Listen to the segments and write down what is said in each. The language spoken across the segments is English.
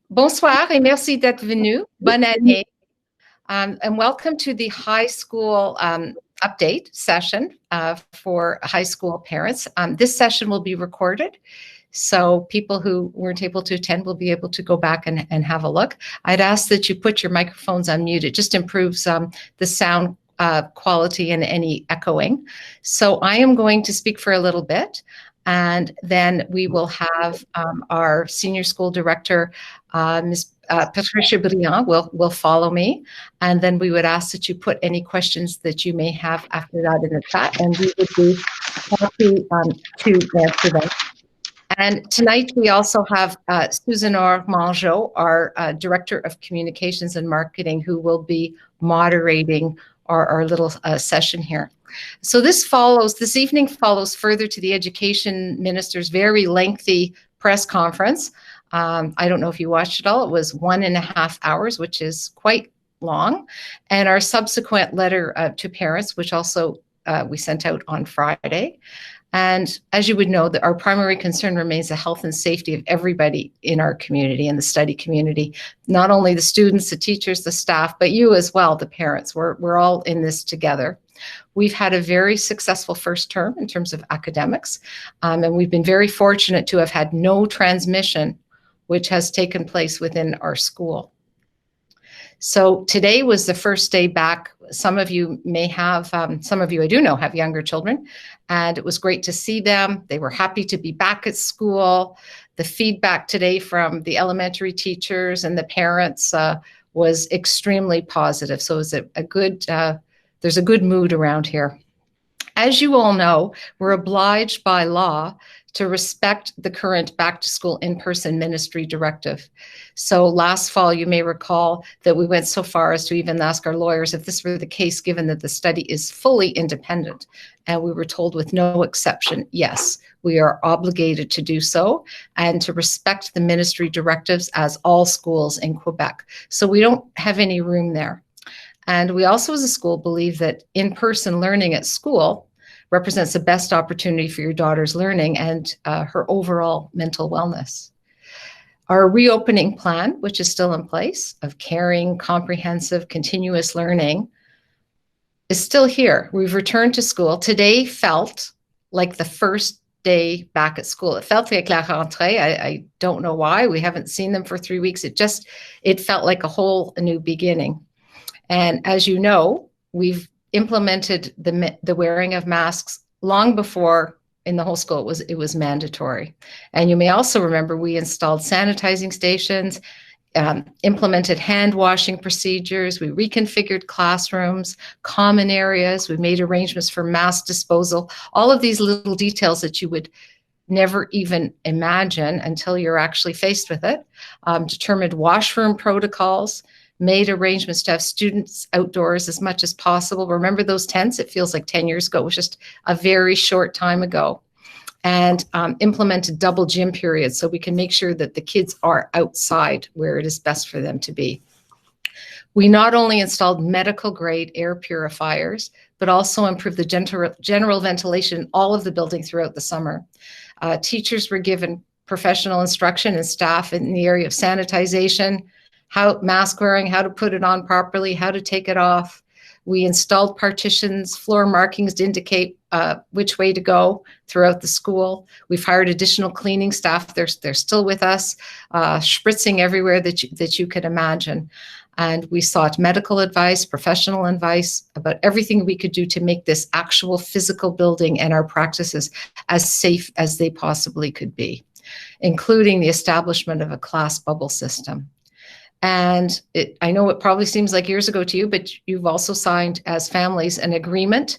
Bonsoir et merci d'être venu. Bonne année. And welcome to the high school update session for high school parents. This session will be recorded, so people who weren't able to attend will be able to go back and have a look. I'd ask that you put your microphones on mute. It just improves the sound quality and any echoing. So I am going to speak for a little bit, and then we will have our senior school director, Ms. Patricia Briand, will follow me, and then we would ask that you put any questions that you may have after that in the chat, and we would be happy to answer them. And tonight we also have Susanor Mangeot, our Director of Communications and Marketing, who will be moderating our little session here. So this evening follows further to the Education Minister's very lengthy press conference. I don't know if you watched it all. It was 1.5 hours, which is quite long. And our subsequent letter to parents, which also we sent out on Friday. And as you would know, our primary concern remains the health and safety of everybody in our community and the study community, not only the students, the teachers, the staff, but you as well, the parents. We're all in this together. We've had a very successful first term in terms of academics, and we've been very fortunate to have had no transmission, which has taken place within our school. So today was the first day back. Some of you may have, some of you I do know have younger children, and it was great to see them. They were happy to be back at school. The feedback today from the elementary teachers and the parents was extremely positive. So it was a good, there's a good mood around here. As you all know, we're obliged by law to respect the current back to school in-person ministry directive. So last fall, you may recall that we went so far as to even ask our lawyers if this were the case, given that the study is fully independent. And we were told with no exception, yes, we are obligated to do so and to respect the ministry directives as all schools in Quebec. So we don't have any room there. And we also as a school believe that in-person learning at school represents the best opportunity for your daughter's learning and her overall mental wellness. Our reopening plan, which is still in place, of caring, comprehensive, continuous learning, is still here. We've returned to school. Today felt like the first day back at school. It felt like la rentrée. I don't know why. We haven't seen them for 3 weeks. It felt like a new beginning. And as you know, we've implemented the wearing of masks long before in the whole school it was mandatory. And you may also remember we installed sanitizing stations, implemented hand washing procedures, we reconfigured classrooms, common areas, we made arrangements for mask disposal, all of these little details that you would never even imagine until you're actually faced with it, determined washroom protocols, made arrangements to have students outdoors as much as possible. Remember those tents? It feels like 10 years ago. It was just a very short time ago. And implemented double gym periods so we can make sure that the kids are outside where it is best for them to be. We not only installed medical grade air purifiers, but also improved the general ventilation in all of the building throughout the summer. Teachers were given professional instruction and staff in the area of sanitization, how mask wearing, how to put it on properly, how to take it off. We installed partitions, floor markings to indicate which way to go throughout the school. We've hired additional cleaning staff. They're still with us, spritzing everywhere that you could imagine. And we sought medical advice, professional advice about everything we could do to make this actual physical building and our practices as safe as they possibly could be, including the establishment of a class bubble system. And I know it probably seems like years ago to you, but you've also signed as families an agreement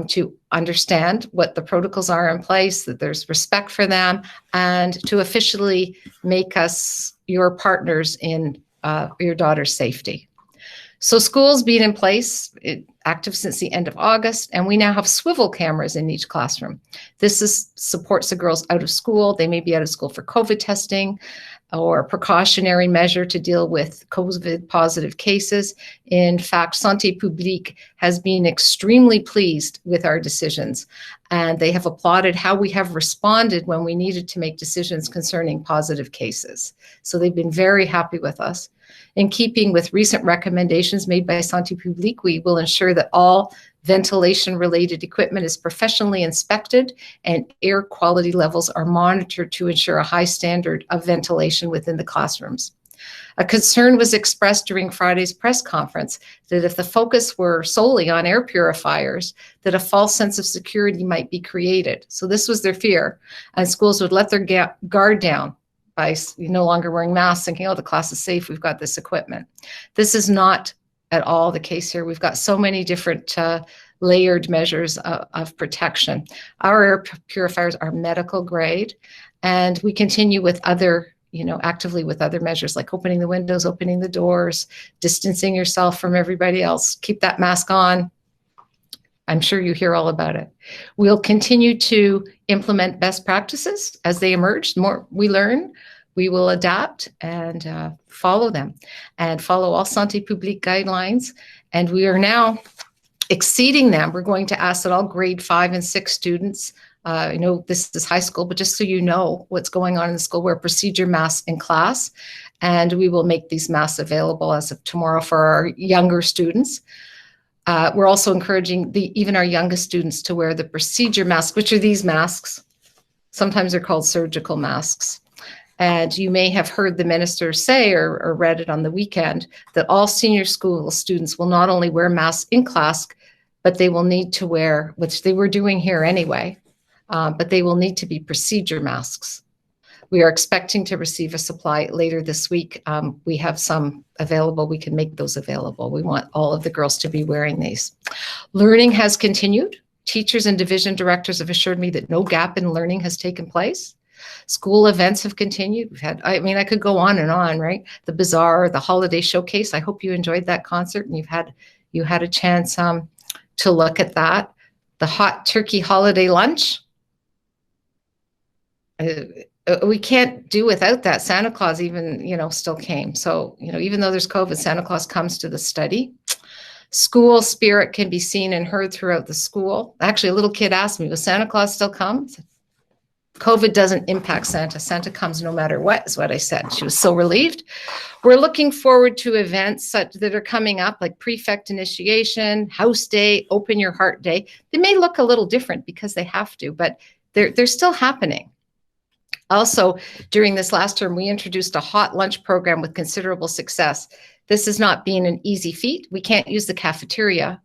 to understand what the protocols are in place, that there's respect for them, and to officially make us your partners in your daughter's safety. So school's been in place, active since the end of August, and we now have swivel cameras in each classroom. Supports the girls out of school. They may be out of school for COVID testing or a precautionary measure to deal with COVID positive cases. In fact, Santé Publique has been extremely pleased with our decisions, and they have applauded how we have responded when we needed to make decisions concerning positive cases. So they've been very happy with us. In keeping with recent recommendations made by Santé Publique, we will ensure that all ventilation-related equipment is professionally inspected and air quality levels are monitored to ensure a high standard of ventilation within the classrooms. A concern was expressed during Friday's press conference that if the focus were solely on air purifiers, that a false sense of security might be created. So this was their fear, and schools would let their guard down by no longer wearing masks, thinking, oh, the class is safe, we've got this equipment. This is not at all the case here. We've got so many different layered measures of protection. Our air purifiers are medical grade, and we continue with other, actively with other measures like opening the windows, opening the doors, distancing yourself from everybody else, keep that mask on. I'm sure you hear all about it. We'll continue to implement best practices as they emerge. The more we learn, we will adapt and follow them and follow all Santé Publique guidelines. And we are now exceeding them. We're going to ask that all grade 5 and 6 students, I know this is high school, but just so you know what's going on in the school, wear procedure masks in class. And we will make these masks available as of tomorrow for our younger students. We're also encouraging even our youngest students to wear the procedure masks, which are these masks. Sometimes they're called surgical masks. And you may have heard the minister say or read it on the weekend that all senior school students will not only wear masks in class, but they will need to wear, which they were doing here anyway, but they will need to be procedure masks. We are expecting to receive a supply later this week. We have some available. We can make those available. We want all of the girls to be wearing these. Learning has continued. Teachers and division directors have assured me that no gap in learning has taken place. School events have continued. We've had, I could go on and on, right? The Bazaar, the Holiday Showcase. I hope you enjoyed that concert and you had a chance to look at that. The Hot Turkey Holiday Lunch. We can't do without that. Santa Claus even, still came. So, even though there's COVID, Santa Claus comes to the study. School spirit can be seen and heard throughout the school. Actually, a little kid asked me, will Santa Claus still come? COVID doesn't impact Santa. Santa comes no matter what, is what I said. She was so relieved. We're looking forward to events that are coming up, like prefect initiation, house day, open your heart day. They may look a little different because they have to, but they're still happening. Also, during this last term, we introduced a hot lunch program with considerable success. This has not been an easy feat. We can't use the cafeteria.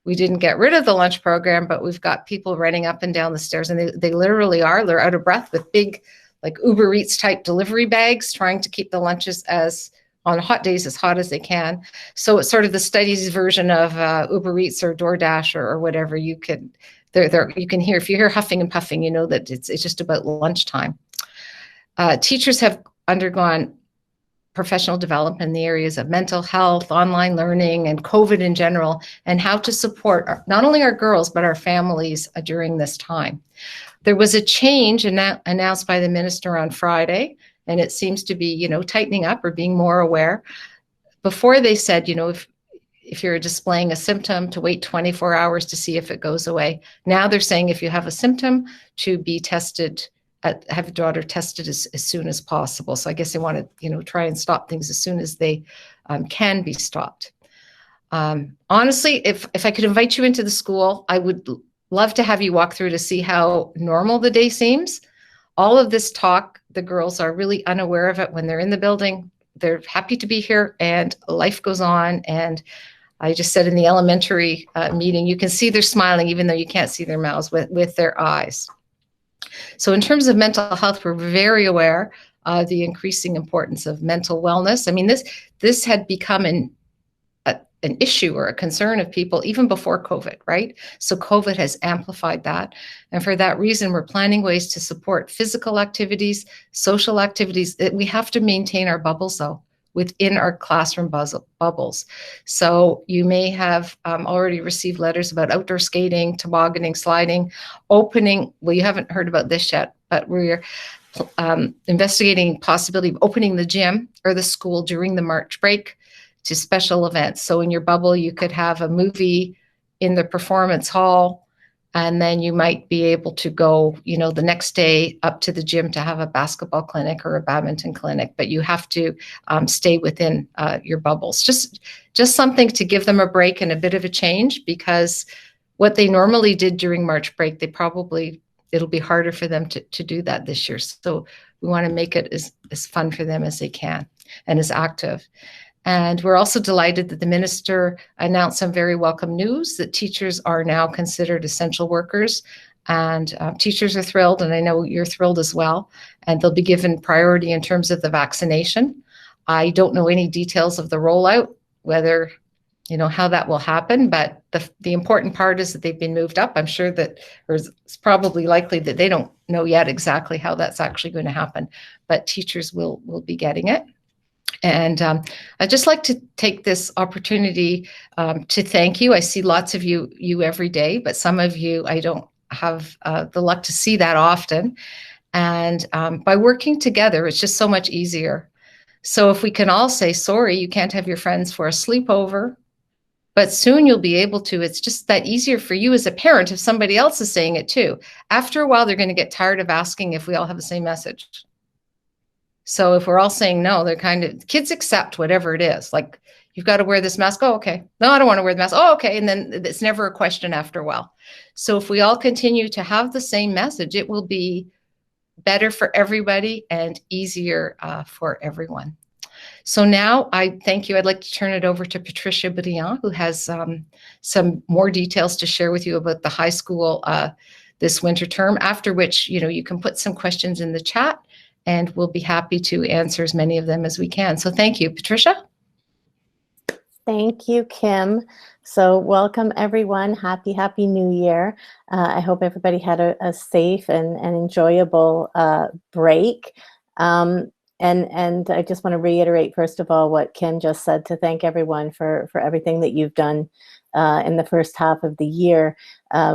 We didn't get rid of the lunch program, but we've got people running up and down the stairs, and they literally are. They're out of breath with big, like Uber Eats type delivery bags, trying to keep the lunches on hot days as hot as they can. So it's sort of the studies version of Uber Eats or DoorDash or whatever. You can hear, if you hear huffing and puffing, you know that it's just about lunchtime. Teachers have undergone professional development in the areas of mental health, online learning, and COVID in general, and how to support not only our girls, but our families during this time. There was a change announced by the minister on Friday, and it seems to be, tightening up or being more aware. Before they said, if you're displaying a symptom, to wait 24 hours to see if it goes away. Now they're saying if you have a symptom, to be tested, have your daughter tested as soon as possible. So I guess they want to, try and stop things as soon as they can be stopped. Honestly, if I could invite you into the school, I would love to have you walk through to see how normal the day seems. All of this talk, the girls are really unaware of it when they're in the building. They're happy to be here and life goes on. And I just said in the elementary meeting, you can see they're smiling even though you can't see their mouths with their eyes. So in terms of mental health, we're very aware of the increasing importance of mental wellness. I mean, this had become an issue or a concern of people even before COVID, right? So COVID has amplified that. And for that reason, we're planning ways to support physical activities, social activities. We have to maintain our bubbles though. within our classroom bubbles. So you may have already received letters about outdoor skating, tobogganing, sliding, opening. Well, you haven't heard about this yet, but we're investigating possibility of opening the gym or the school during the March break to special events. So in your bubble, you could have a movie in the performance hall, and then you might be able to go, the next day up to the gym to have a basketball clinic or a badminton clinic, but you have to stay within your bubbles. Just something to give them a break and a bit of a change, because what they normally did during March break, it'll be harder for them to do that this year. So we want to make it as fun for them as they can and as active. And we're also delighted that the minister announced some very welcome news that teachers are now considered essential workers. And teachers are thrilled, and I know you're thrilled as well. And they'll be given priority in terms of the vaccination. I don't know any details of the rollout, whether, how that will happen, but the important part is that they've been moved up. I'm sure that, or it's probably likely that they don't know yet exactly how that's actually going to happen, but teachers will be getting it. And I'd just like to take this opportunity to thank you. I see lots of you every day, but some of you I don't have the luck to see that often. And by working together, it's just so much easier. So if we can all say, sorry, you can't have your friends for a sleepover, but soon you'll be able to. It's just that easier for you as a parent if somebody else is saying it too. After a while, they're going to get tired of asking if we all have the same message. So if we're all saying no, kids accept whatever it is. Like, you've got to wear this mask. Oh, okay. No, I don't want to wear the mask. Oh, okay. And then it's never a question after a while. So if we all continue to have the same message, it will be better for everybody and easier for everyone. So now I thank you. I'd like to turn it over to Patricia Briand, who has some more details to share with you about the high school this winter term, after which, you can put some questions in the chat, and we'll be happy to answer as many of them as we can. So thank you, Patricia. Thank you, Kim. So welcome, everyone. Happy New Year. I hope everybody had a safe and enjoyable break. And I just want to reiterate, first of all, what Kim just said, to thank everyone for everything that you've done in the first half of the year.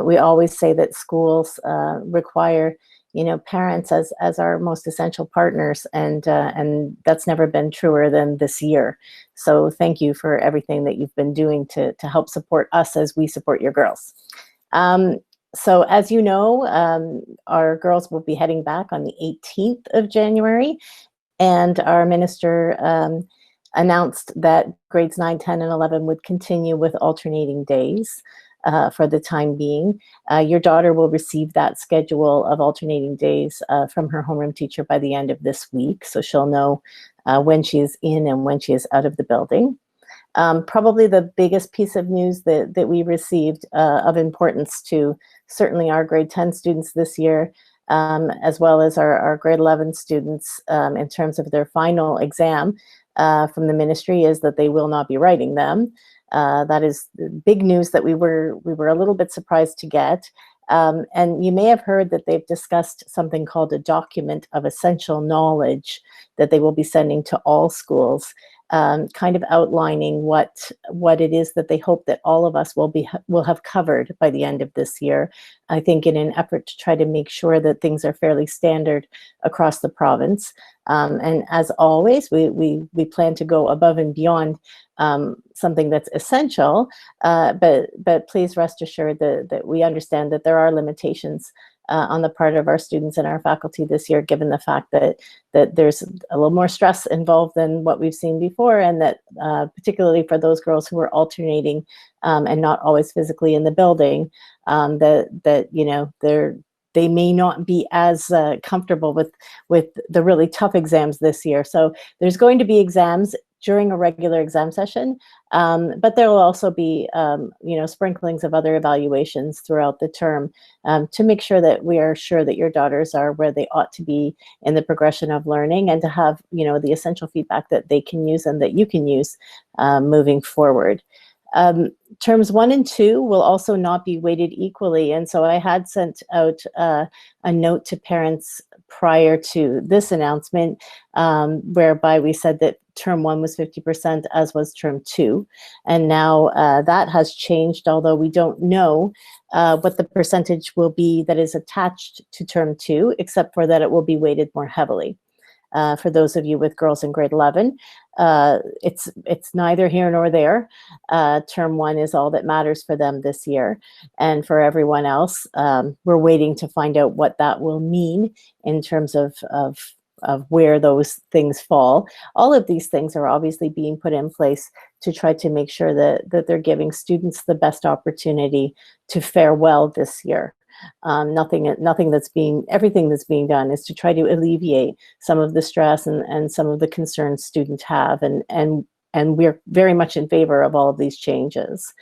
We always say that schools require parents as our most essential partners, and that's never been truer than this year. So thank you for everything that you've been doing to help support us as we support your girls. So as you know, our girls will be heading back on the 18th of January, and our minister announced that grades 9, 10, and 11 would continue with alternating days. For the time being. Your daughter will receive that schedule of alternating days from her homeroom teacher by the end of this week, so she'll know when she is in and when she is out of the building. Probably the biggest piece of news that we received of importance to certainly our grade 10 students this year, as well as our grade 11 students in terms of their final exam from the ministry, is that they will not be writing them. That is big news that we were a little bit surprised to get. And you may have heard that they've discussed something called a document of essential knowledge that they will be sending to all schools, kind of outlining what it is that they hope that all of us will have covered by the end of this year. I think in an effort to try to make sure that things are fairly standard across the province. And as always, we plan to go above and beyond something that's essential, but please rest assured that we understand that there are limitations on the part of our students and our faculty this year, given the fact that there's a little more stress involved than what we've seen before, and that particularly for those girls who are alternating and not always physically in the building, they may not be as comfortable with the really tough exams this year. So there's going to be exams during a regular exam session, but there will also be sprinklings of other evaluations throughout the term to make sure that we are sure that your daughters are where they ought to be in the progression of learning, and to have the essential feedback that they can use and that you can use moving forward. Terms 1 and 2 will also not be weighted equally, and so I had sent out a note to parents prior to this announcement, whereby we said that term 1 was 50%, as was term 2. And now that has changed, although we don't know what the percentage will be that is attached to term 2, except for that it will be weighted more heavily. For those of you with girls in grade 11, it's neither here nor there. Term 1 is all that matters for them this year. And for everyone else, we're waiting to find out what that will mean in terms of where those things fall. All of these things are obviously being put in place to try to make sure that they're giving students the best opportunity to fare well this year. Everything that's being done is to try to alleviate some of the stress and some of the concerns students have, and we're very much in favor of all of these changes.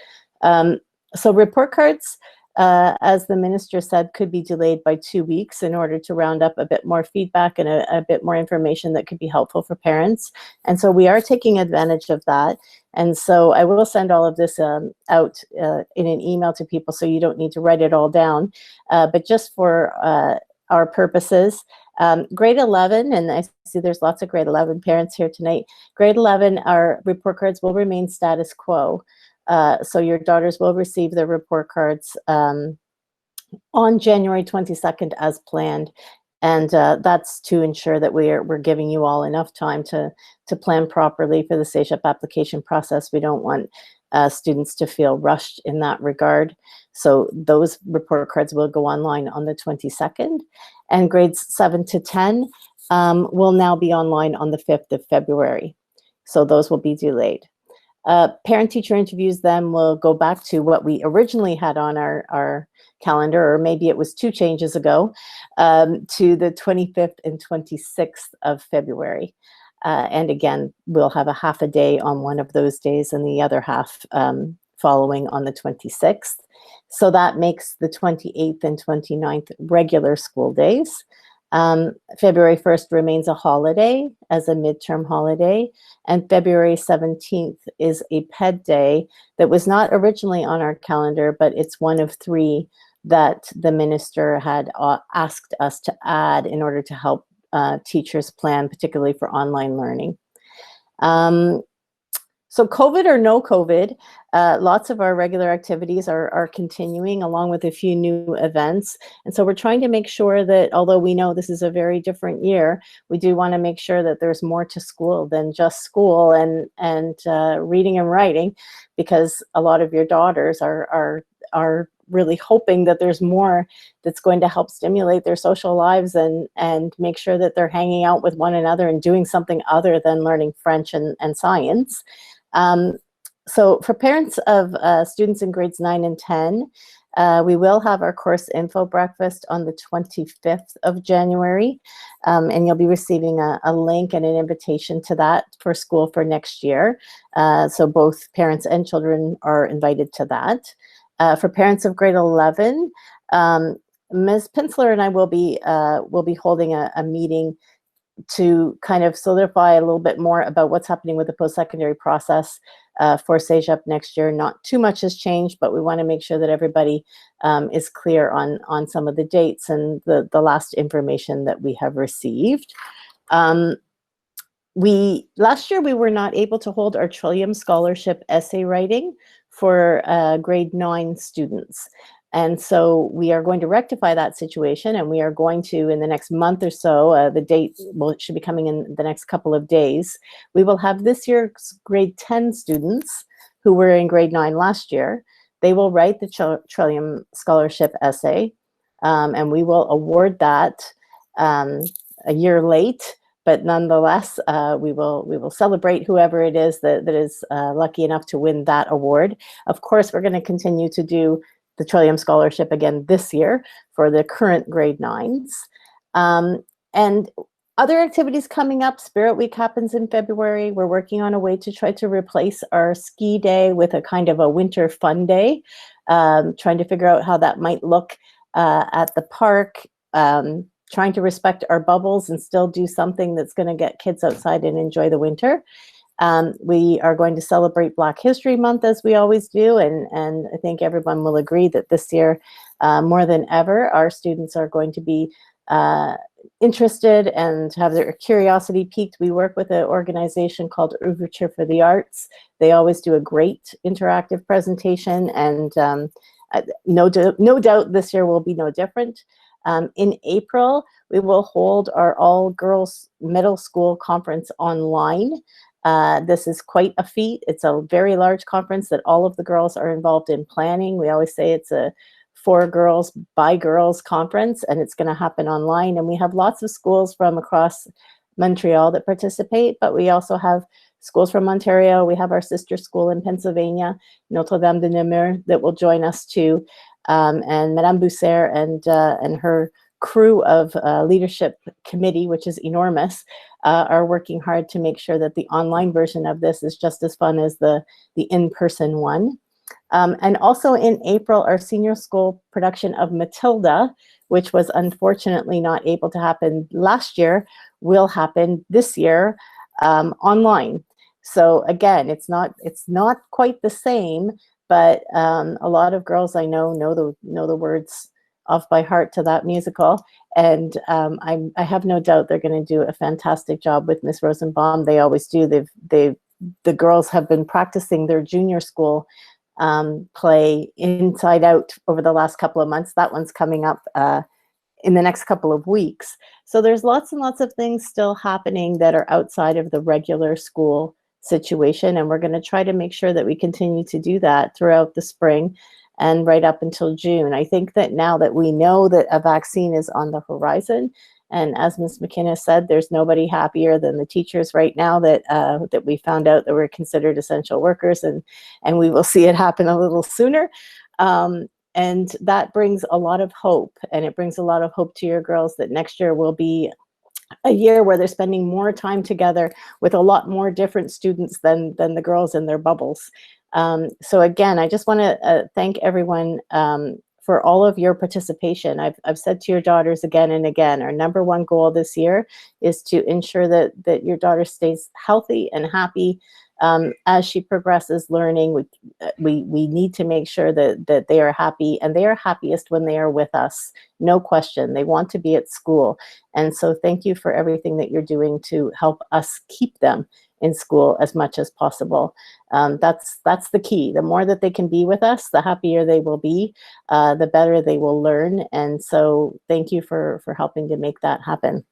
So report cards, as the minister said, could be delayed by 2 weeks in order to round up a bit more feedback and a bit more information that could be helpful for parents. And so we are taking advantage of that. And so I will send all of this out in an email to people, so you don't need to write it all down. But just for our purposes, grade 11, and I see there's lots of grade 11 parents here tonight. Grade 11, our report cards will remain status quo. So your daughters will receive their report cards on January 22nd as planned. And that's to ensure that we're giving you all enough time to plan properly for the CEGEP application process. We don't want students to feel rushed in that regard. So those report cards will go online on the 22nd. And grades 7 to 10 will now be online on the 5th of February. So those will be delayed. Parent-teacher interviews then will go back to what we originally had on our calendar, or maybe it was 2 changes ago, to the 25th and 26th of February. And again, we'll have a half a day on one of those days and the other half following on the 26th. So that makes the 28th and 29th regular school days. February 1st remains a holiday as a midterm holiday, and February 17th is a PED day that was not originally on our calendar, but it's one of 3 that the minister had asked us to add in order to help teachers plan, particularly for online learning. So COVID or no COVID, lots of our regular activities are continuing, along with a few new events. And so we're trying to make sure that, although we know this is a very different year, we do want to make sure that there's more to school than just school and reading and writing, because a lot of your daughters are really hoping that there's more that's going to help stimulate their social lives and make sure that they're hanging out with one another and doing something other than learning French and science. So for parents of students in grades 9 and 10, we will have our course info breakfast on the 25th of January, and you'll be receiving a link and an invitation to that for school for next year. So both parents and children are invited to that. For parents of grade 11, Ms. Pinsler and I will be holding a meeting to kind of solidify a little bit more about what's happening with the post-secondary process for CEGEP next year. Not too much has changed, but we want to make sure that everybody is clear on some of the dates and the last information that we have received. Last year we were not able to hold our Trillium Scholarship essay writing for grade 9 students. And so we are going to rectify that situation, and we are going to, in the next month or so, the date it should be coming in the next couple of days, we will have this year's grade 10 students who were in grade 9 last year. They will write the Trillium Scholarship essay, and we will award that a year late. But nonetheless, we will celebrate whoever it is that is lucky enough to win that award. Of course, we're going to continue to do the Trillium Scholarship again this year for the current grade 9s. And other activities coming up, Spirit Week happens in February. We're working on a way to try to replace our ski day with a kind of a winter fun day, trying to figure out how that might look at the park, trying to respect our bubbles and still do something that's going to get kids outside and enjoy the winter. We are going to celebrate Black History Month as we always do, and I think everyone will agree that this year, more than ever, our students are going to be interested and have their curiosity piqued, we work with an organization called Overture for the Arts. They always do a great interactive presentation, and no doubt this year will be no different. In April, we will hold our all-girls middle school conference online. This is quite a feat. It's a very large conference that all of the girls are involved in planning. We always say it's a for girls by girls conference, and it's going to happen online. And we have lots of schools from across Montreal that participate, but we also have schools from Ontario. We have our sister school in Pennsylvania, Notre Dame de Namur, that will join us too. And Madame Bousser and her crew of leadership committee, which is enormous, are working hard to make sure that the online version of this is just as fun as the in-person one. And also in April, our senior school production of Matilda, which was unfortunately not able to happen last year, will happen this year online. So again, it's not quite the same, but a lot of girls I know the words off by heart to that musical, and I have no doubt they're going to do a fantastic job with Miss Rosenbaum. They always do. The girls have been practicing their junior school play Inside Out over the last couple of months. That one's coming up in the next couple of weeks. So there's lots and lots of things still happening that are outside of the regular school situation, and we're going to try to make sure that we continue to do that throughout the spring and right up until June. I think that now that we know that a vaccine is on the horizon, and as Ms. McInnes said, there's nobody happier than the teachers right now that that we found out that we're considered essential workers, and we will see it happen a little sooner. And that brings a lot of hope, and it brings a lot of hope to your girls that next year will be a year where they're spending more time together with a lot more different students than the girls in their bubbles. So again, I just want to thank everyone for all of your participation. I've said to your daughters again and again, our number one goal this year is to ensure that your daughter stays healthy and happy as she progresses learning. We need to make sure that they are happy, and they are happiest when they are with us. No question. They want to be at school. And so thank you for everything that you're doing to help us keep them in school as much as possible. That's the key. The more that they can be with us, the happier they will be, the better they will learn. And so thank you for helping to make that happen.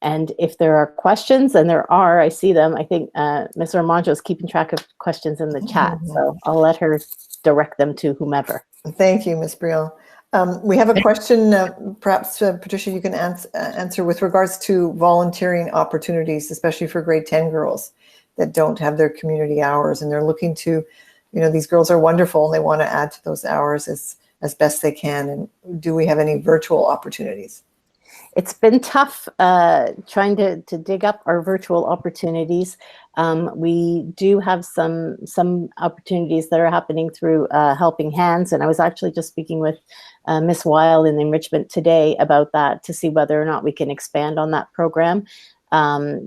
And if there are questions, and there are, I see them, I think Ms. Armando is keeping track of questions in the chat, so I'll let her direct them to whomever. Thank you, Ms. Briel. We have a question, perhaps Patricia, you can answer with regards to volunteering opportunities, especially for grade 10 girls that don't have their community hours, and they're looking to, these girls are wonderful and they want to add to those hours as best they can. And do we have any virtual opportunities? It's been tough trying to dig up our virtual opportunities. We do have some opportunities that are happening through Helping Hands, and I was actually just speaking with Ms. Weil in enrichment today about that to see whether or not we can expand on that program,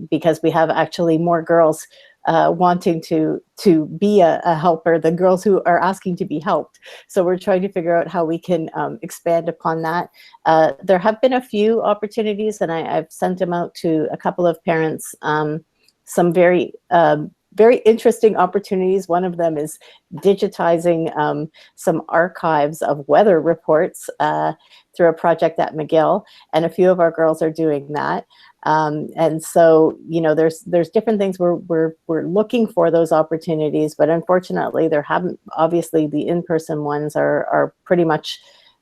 because we have actually more girls wanting to be a helper than girls who are asking to be helped. So we're trying to figure out how we can expand upon that. There have been a few opportunities, and I've sent them out to a couple of parents, some very interesting opportunities. One of them is digitizing some archives of weather reports through a project at McGill, and a few of our girls are doing that. And so, there's different things we're looking for those opportunities, but unfortunately there haven't, obviously the in-person ones are pretty much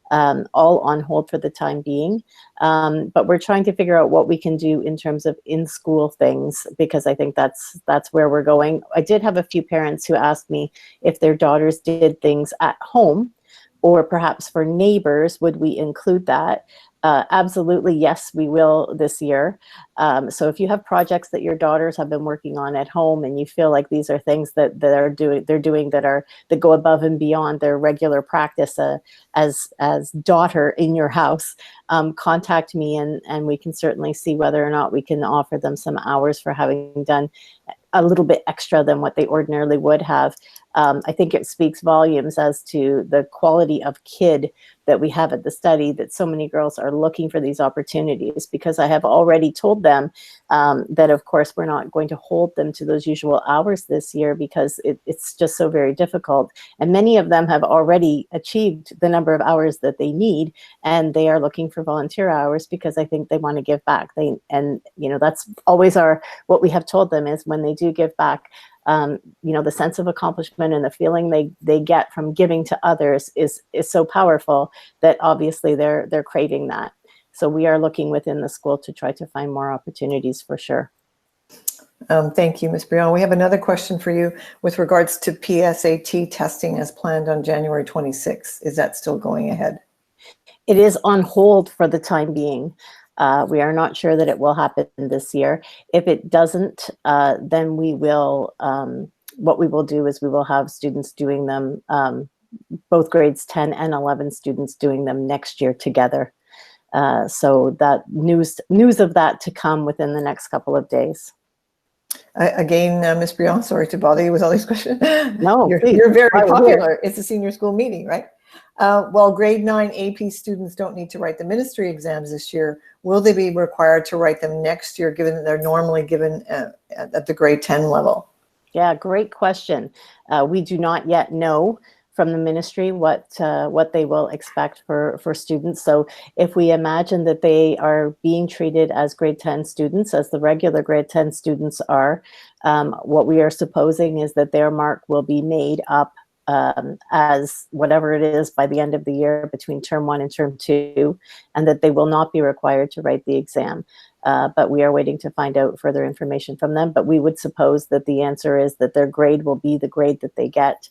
all on hold for the time being. But we're trying to figure out what we can do in terms of in-school things, because I think that's where we're going. I did have a few parents who asked me if their daughters did things at home, or perhaps for neighbors, would we include that? Absolutely, yes, we will this year. So if you have projects that your daughters have been working on at home, and you feel like these are things that they're doing that go above and beyond their regular practice as daughter in your house, contact me, and we can certainly see whether or not we can offer them some hours for having done a little bit extra than what they ordinarily would have. I think it speaks volumes as to the quality of kid that we have at the study, that so many girls are looking for these opportunities, because I have already told them that, of course, we're not going to hold them to those usual hours this year because it's just so very difficult. And many of them have already achieved the number of hours that they need, and they are looking for volunteer hours because I think they want to give back. And you know, that's always what we have told them is when they do give back, you know, the sense of accomplishment and the feeling they get from giving to others is so powerful that obviously they're craving that. So we are looking within the school to try to find more opportunities for sure. Thank you, Ms. Brion. We have another question for you with regards to PSAT testing as planned on January 26th. Is that still going ahead? It is on hold for the time being. We are not sure that it will happen this year. If it doesn't, then we will, what we will do is we will have students doing them, both grades 10 and 11 students doing them next year together. So that news of that to come within the next couple of days. Again, Ms. Brion, sorry to bother you with all these questions. No, you're very popular. It's a senior school meeting, right? While grade 9 AP students don't need to write the ministry exams this year, will they be required to write them next year, given that they're normally given at the grade 10 level? Yeah, great question. We do not yet know from the ministry what they will expect for students. So if we imagine that they are being treated as grade 10 students, as the regular grade 10 students are, what we are supposing is that their mark will be made up as whatever it is by the end of the year between term 1 and term 2, and that they will not be required to write the exam. But we are waiting to find out further information from them. But we would suppose that the answer is that their grade will be the grade that they get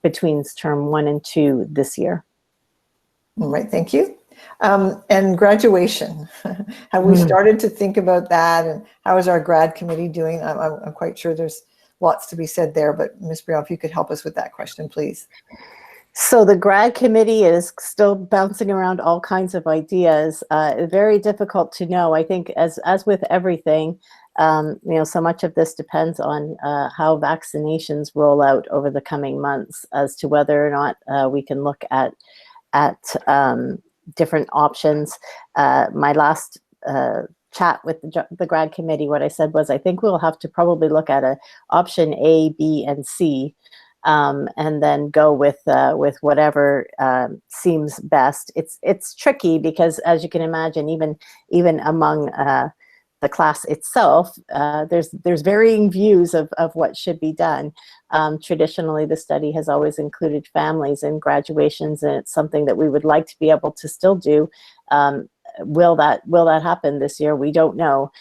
between term 1 and 2 this year. All right, thank you. And graduation, have we started to think about that, and how is our grad committee doing? I'm quite sure there's lots to be said there, but Ms. Brion, if you could help us with that question, please. So the grad committee is still bouncing around all kinds of ideas. Very difficult to know. I think as with everything, you know, so much of this depends on how vaccinations roll out over the coming months as to whether or not we can look at different options. My last chat with the grad committee, what I said was, I think we'll have to probably look at option A, B, and C, and then go with whatever seems best. It's tricky because, as you can imagine, even among the class itself, there's varying views of what should be done. Traditionally, the study has always included families in graduations, and it's something that we would like to be able to still do. Will that happen this year? We don't know.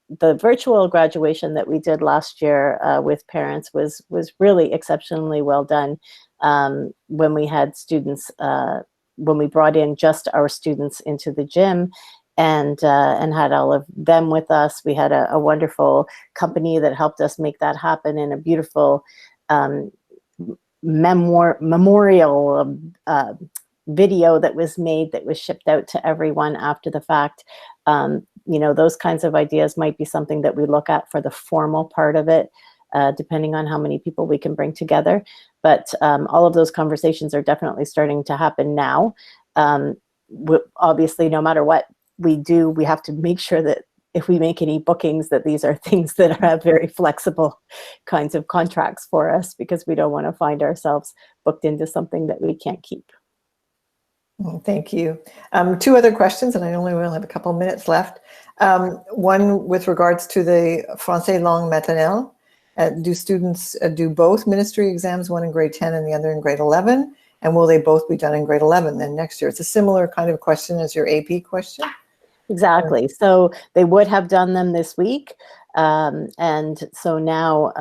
The virtual graduation that we did last year with parents was really exceptionally well done. When we had students, when we brought in just our students into the gym and had all of them with us, we had a wonderful company that helped us make that happen in a beautiful memorial video that was made, that was shipped out to everyone after the fact. You know, those kinds of ideas might be something that we look at for the formal part of it, depending on how many people we can bring together. But all of those conversations are definitely starting to happen now. Obviously, no matter what we do, we have to make sure that if we make any bookings, that these are things that have very flexible kinds of contracts for us, because we don't want to find ourselves booked into something that we can't keep. Thank you. Two other questions, and I only will have a couple of minutes left. One with regards to the Français langue maternelle. Do students do both ministry exams, one in grade 10 and the other in grade 11? And will they both be done in grade 11 then next year? It's a similar kind of question as your AP question. Exactly. So they would have done them this week. And so now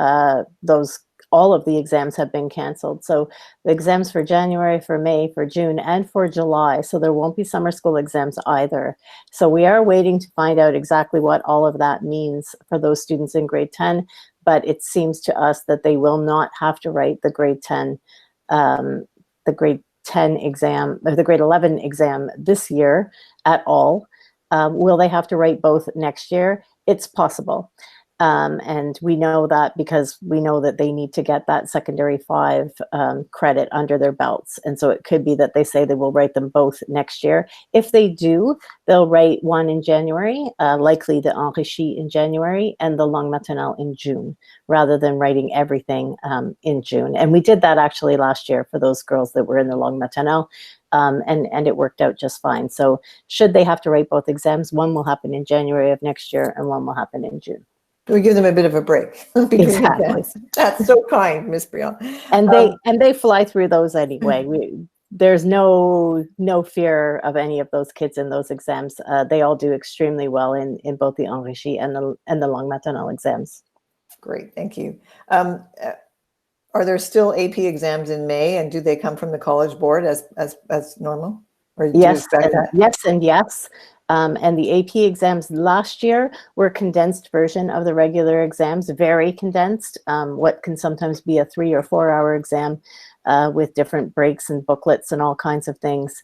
all of the exams have been canceled. So the exams for January, for May, for June, and for July. So there won't be summer school exams either. So we are waiting to find out exactly what all of that means for those students in grade 10. But it seems to us that they will not have to write the grade 10 exam, or the grade 11 exam this year at all. Will they have to write both next year? It's possible. And we know that because we know that they need to get that secondary 5 credit under their belts. And so it could be that they say they will write them both next year. If they do, they'll write one in January, likely the enrichi in January and the langue maternelle in June, rather than writing everything in June. And we did that actually last year for those girls that were in the langue maternelle. And it worked out just fine. So should they have to write both exams, one will happen in January of next year and one will happen in June. We give them a bit of a break between exams. That's so kind, Miss Brielle. And they fly through those anyway. There's no fear of any of those kids in those exams. They all do extremely well in both the enrichi and the langue maternelle exams. Great, thank you. Are there still AP exams in May, and do they come from the College Board as normal? Or do you expect that? Yes, and yes. And the AP exams last year were a condensed version of the regular exams, very condensed, what can sometimes be a 3 or 4 hour exam with different breaks and booklets and all kinds of things.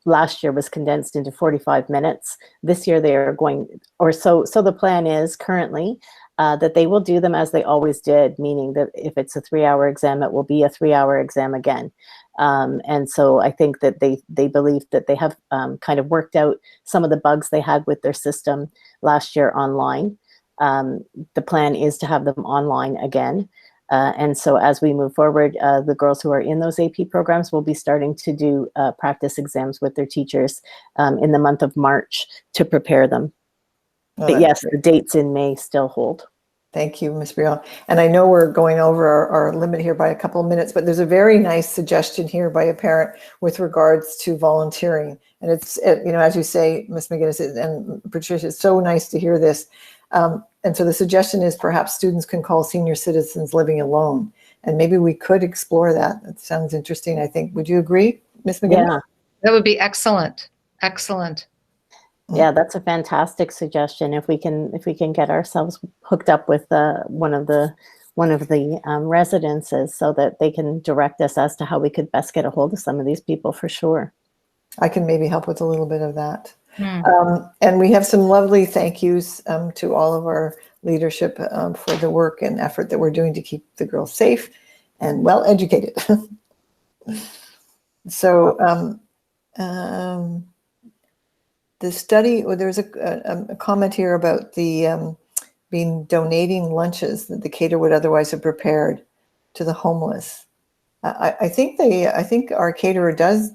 Last year was condensed into 45 minutes. This year they are going, so the plan is currently that they will do them as they always did, meaning that if it's a 3 hour exam, it will be a 3 hour exam again. And so I think that they believe that they have kind of worked out some of the bugs they had with their system last year online. The plan is to have them online again. And so as we move forward, the girls who are in those AP programs will be starting to do practice exams with their teachers in the month of March to prepare them. But yes, the dates in May still hold. Thank you, Ms. Brielle. And I know we're going over our limit here by a couple of minutes, but there's a very nice suggestion here by a parent with regards to volunteering. And it's, as you say, Ms. McInnes and Patricia, it's so nice to hear this. And so the suggestion is perhaps students can call senior citizens living alone. And maybe we could explore that. That sounds interesting, I think. Would you agree, Ms. McInnes? Yeah, that would be excellent. Excellent. Yeah, that's a fantastic suggestion. If we can get ourselves hooked up with one of the residences, so that they can direct us as to how we could best get a hold of some of these people, for sure. I can maybe help with a little bit of that. And we have some lovely thank yous to all of our leadership for the work and effort that we're doing to keep the girls safe and well educated. So the study, there's a comment here about the donating lunches that the caterer would otherwise have prepared to the homeless. I think our caterer does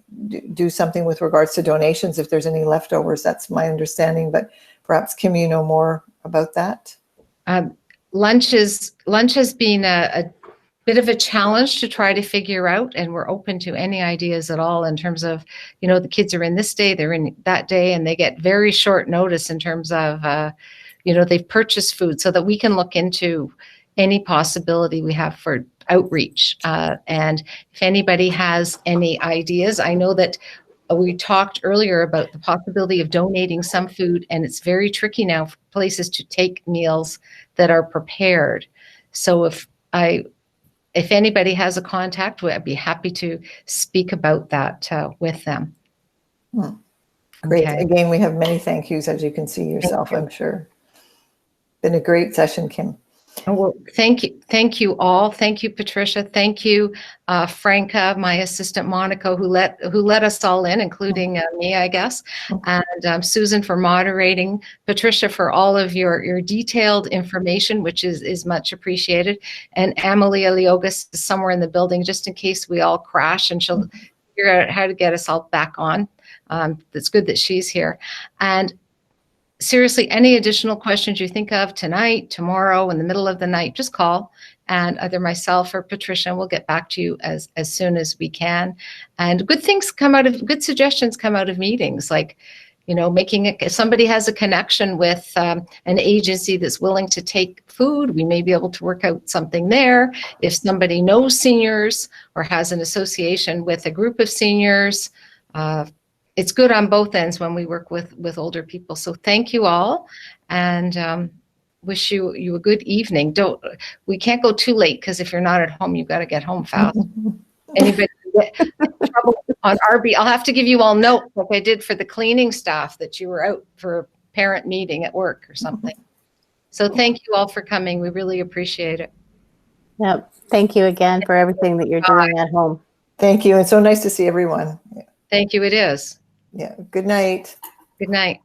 do something with regards to donations if there's any leftovers. That's my understanding, but perhaps Kim, you know more about that. Lunch has been a bit of a challenge to try to figure out, and we're open to any ideas at all in terms of, the kids are in this day, they're in that day, and they get very short notice in terms of, they've purchased food, so that we can look into any possibility we have for outreach. And if anybody has any ideas, I know that we talked earlier about the possibility of donating some food, and it's very tricky now for places to take meals that are prepared. So if anybody has a contact, I'd be happy to speak about that with them. Great. Okay. Again, we have many thank yous, as you can see yourself, I'm sure. Been a great session, Kim. Oh, well, thank you all. Thank you, Patricia. Thank you, Franca, my assistant Monica, who let us all in, including me, I guess, and Susan for moderating, Patricia for all of your detailed information, which is much appreciated, and Amalia Leogas is somewhere in the building just in case we all crash, and she'll figure out how to get us all back on. It's good that she's here. And seriously, any additional questions you think of tonight, tomorrow, in the middle of the night, just call, and either myself or Patricia will get back to you as soon as we can. And good suggestions come out of meetings, like, if somebody has a connection with an agency that's willing to take food, we may be able to work out something there. If somebody knows seniors or has an association with a group of seniors, it's good on both ends when we work with older people. So thank you all, and wish you a good evening. We can't go too late, because if you're not at home, you've got to get home fast. Anybody get in trouble on RB, I'll have to give you all notes like I did for the cleaning staff that you were out for a parent meeting at work or something. So thank you all for coming. We really appreciate it. Yep. Thank you again for everything that you're doing at home. Thank you. It's so nice to see everyone. Thank you. It is. Yeah. Good night. Good night.